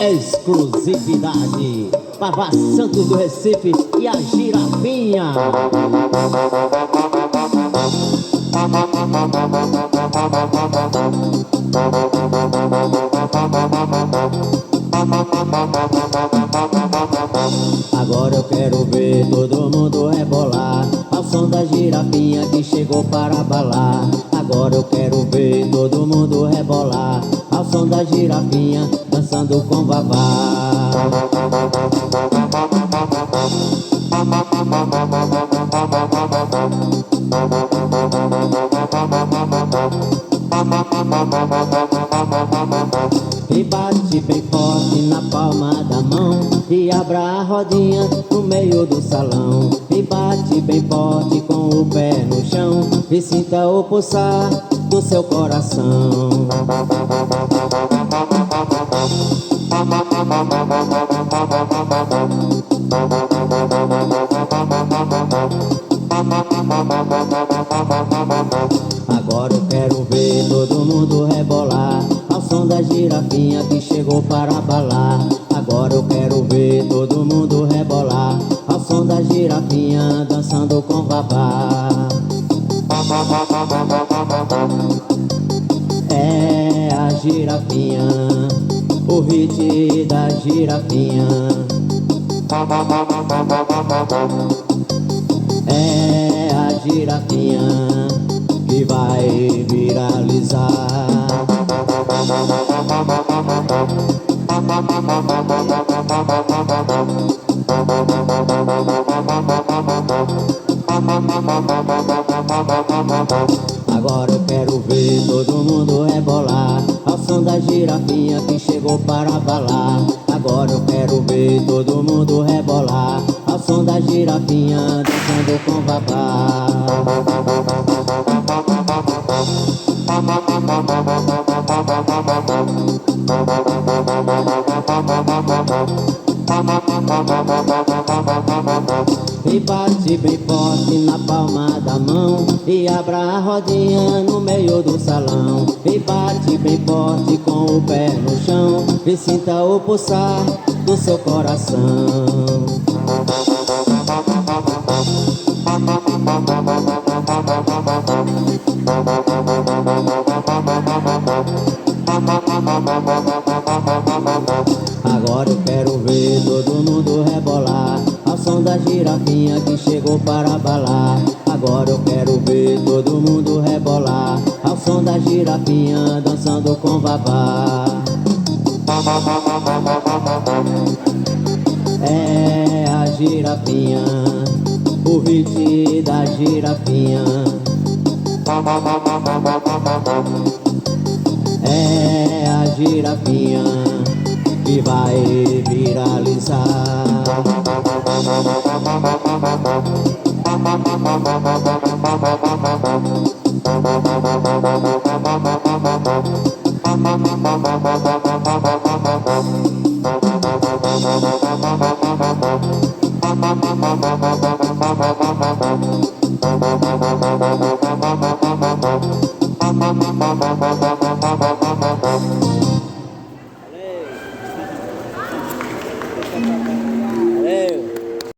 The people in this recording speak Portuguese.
Exclusividade Pavá Santos do Recife e a Girafinha. Agora eu quero ver todo mundo rebolar ao som da girafinha que chegou para abalar. Agora eu quero ver todo mundo rebolar ao som da girafinha dançando com Vavá. E bate bem forte na palma da mão e abra a rodinha no meio do salão. E bate bem forte com o pé no chão e sinta o pulsar do seu coração. Agora eu quero ver todo mundo rebolar ao som da girafinha que chegou para abalar. Agora eu quero ver todo mundo rebolar ao som da girafinha dançando com Vavá. É a girafinha, o hit da girafinha. É a girafinha que vai viralizar. Agora eu quero ver todo mundo rebolar ao som da girafinha que chegou para abalar. Agora eu quero ver todo mundo rebolar ao som da girafinha dançando com Vavá. E bate bem forte na palma da mão e abra a rodinha no meio do salão. E bate bem forte com o pé no chão e sinta o pulsar do seu coração. Agora eu quero ver todo mundo rebolar ao som da girafinha que chegou para abalar. Agora eu quero ver todo mundo rebolar ao som da girafinha dançando com Vavá. É a girafinha, o hit da girafinha. É a girafinha que vai viralizar.